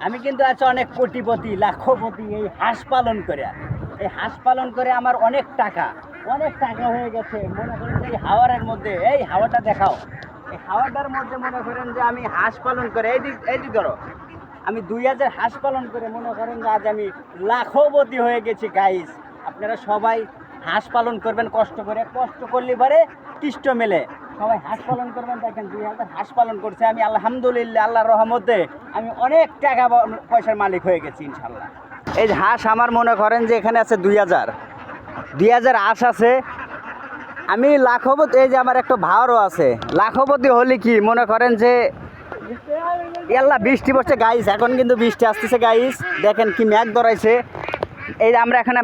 আমি কিন্তু আছি অনেক কোটিপতি লাখপতি এই হাঁস পালন করে। এই হাঁস পালন করে আমার অনেক টাকা হয়ে গেছে। মনে করেন যে এই হাওয়ারের মধ্যে, এই হাওয়াটা দেখাও, এই হাওয়াটার মধ্যে মনে করেন যে আমি হাঁস পালন করে এইদিক ধরো, আমি 2000 হাঁস পালন করে মনে করেন যে আজ আমি লাখপতি হয়ে গেছি গাইস। আপনারা সবাই হাঁস পালন করবেন, কষ্ট করলে পরে কৃষ্ট মেলে। সবাই হাঁস পালন করবেন। দেখেন 2000 হাঁস পালন করছে আমি, আলহামদুলিল্লাহ, আল্লাহর রহমতে আমি অনেক টাকা পয়সার মালিক হয়ে গেছি ইনশাল্লাহ। এই যে হাঁস আমার মনে করেন যে এখানে আছে 2000 হাঁস আছে। আমি লাখপতি, এই যে আমার একটা ভাওয়ারও আছে। লাখপতি হলে কি মনে করেন যে আল্লাহ বৃষ্টি পড়ছে গাইস, এখন কিন্তু বৃষ্টি আসতেছে গাইস। দেখেন কি মেঘ ধরাইছে। এই যে আমরা এখানে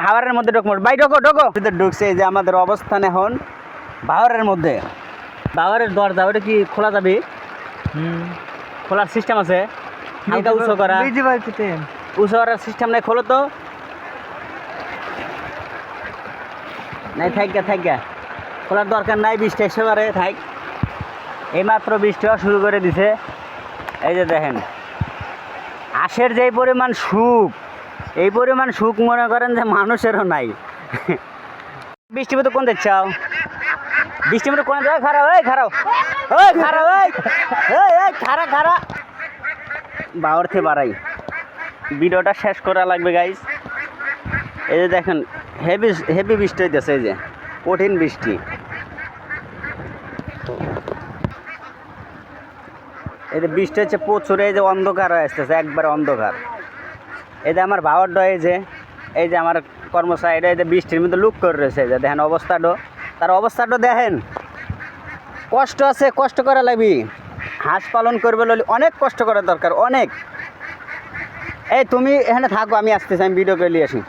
হাওয়ারের মধ্যে ঢুকবো, ভাই ঢোকো ভিতরে ঢুকছে। এই যে আমাদের অবস্থান এখন বাওয়ারের মধ্যে। বাওয়ারের দরজা ওটা কি খোলা যাবে? খোলার সিস্টেম আছে? হালকা উঁচু করা, উঁচু করার সিস্টেম নাই? খোলো তো। নাই, থাক খোলার দরকার নাই, বৃষ্টি এসে থাক। এইমাত্র বৃষ্টি হওয়া শুরু করে দিছে। এই যে দেখেন হাঁসের যেই পরিমাণ সুখ, এই পরিমাণ সুখ মনে করেন যে মানুষেরও নাই। বৃষ্টি মতো কোন দেখছাও? বৃষ্টির মতো কোন জায়গায় খারা বাওয়ার থেকে বাড়াই। ভিডিওটা শেষ করা লাগবে গাইস। এই যে দেখেন হেভি বৃষ্টি হইতেছে, এই যে কঠিন বৃষ্টি। এই যে বৃষ্টি হচ্ছে প্রচুর। এই যে অন্ধকার হয়ে আসতেছে, একবারে অন্ধকার। এই যে আমার ভাওয়ারটা, এই যে আমার কর্মচারী, এই যে বৃষ্টির মধ্যে লুক করে রয়েছে। যে দেখেন তার অবস্থাটা দেখেন। কষ্ট আছে, কষ্ট করা লাগবে। হাঁস পালন করবে বলে অনেক কষ্ট করার দরকার, অনেক। এই তুমি এখানে থাকো, আমি আসতেছি, আমি ভিডিও করে নিয়ে আসি।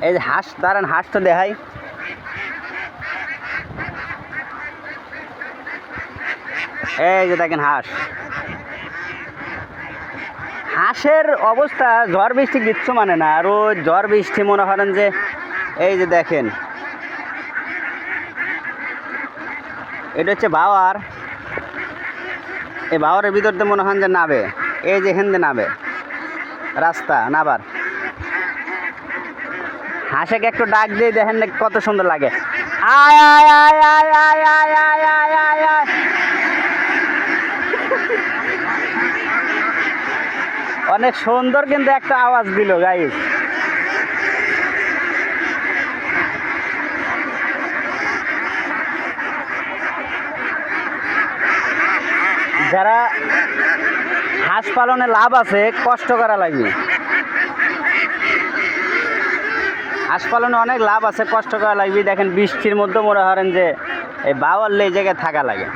এই যে হাঁস, দাঁড়ান হাঁসটা দেখাই। এই যে দেখেন হাঁসের অবস্থা ঝড় বৃষ্টি কিচ্ছু মানে না। আর ঝড় বৃষ্টি মনে করেন যে এই যে দেখেন, এটা হচ্ছে বাওয়ার। এই বাওয়ারের ভিতর দিয়ে মনে হয় যে নাবে, এই যে এখান দিয়ে নাবে রাস্তা নাবার। হাঁসেকে একটু ডাক দিয়ে দেখেন কত সুন্দর লাগে। আয় আয় আয় আয় আয় আয় আয় আয় আয় আয়। অনেক সুন্দর কিন্তু একটা আওয়াজ দিল গাইস। যারা হাঁস পালনে লাভ আছে, কষ্ট করা লাগবে। হাঁস পালনে অনেক লাভ আছে, কষ্ট করা লাগবে। দেখেন বৃষ্টির মধ্যে মনে করেন যে এই বাওয়ারলে এই জায়গায় থাকা লাগে।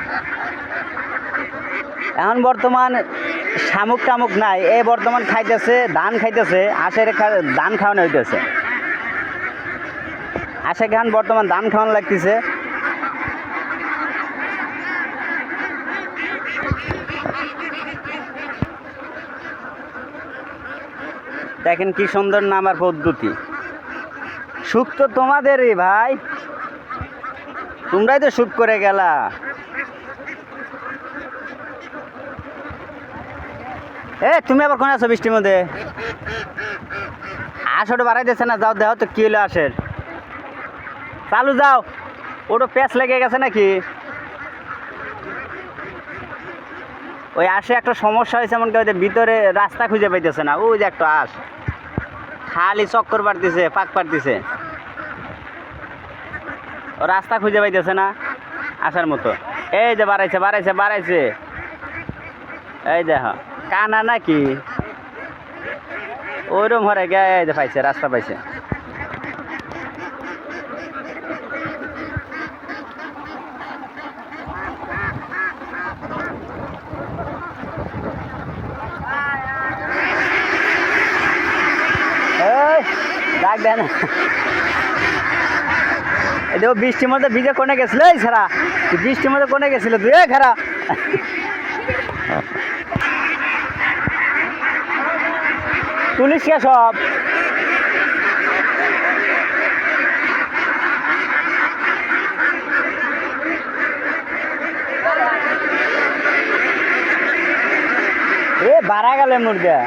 এখন বর্তমান শামুক টামুক নাই, এই বর্তমান খাইতেছে ধান, খাইতেছে হাঁসের ধান খাওয়ানো হইতেছে। হাঁসে খান বর্তমান ধান খাওয়ানো লাগতেছে। দেখেন কি সুন্দর নামার পদ্ধতি। সুখ তো তোমাদেরই ভাই, তোমরাই তো সুখ করে গেলা। তুমি আবার কোন আছো বৃষ্টির মধ্যে? আসলে বাড়াইতেছে না, যাও দেখো তো কি হলো আসের। চালু যাও, ওটা প্যাঁচ লেগে গেছে নাকি? ওই আসে একটা সমস্যা হয়েছে, এমনকি ওই ভিতরে রাস্তা খুঁজে পাইতেছে না। ওই যে একটা আস খালি চক্কর পারতেছে, পাক পারতেছে, ও রাস্তা খুঁজে পাইতেছে না আসার মতো। এই যে বাড়াইছে। এই দেখো কানা নাকি ওইরকম হরে গে। এই যে পাইছে, রাস্তা পাইছে। ডাক দেয় না। এই দেখো বৃষ্টির মধ্যে ভিজে কোনে গেছিল। এই ছাড়া বৃষ্টির মধ্যে কোনে গেছিল তুই? খারা তুলিস কে সব? এ বাড়া গেলে মুরগা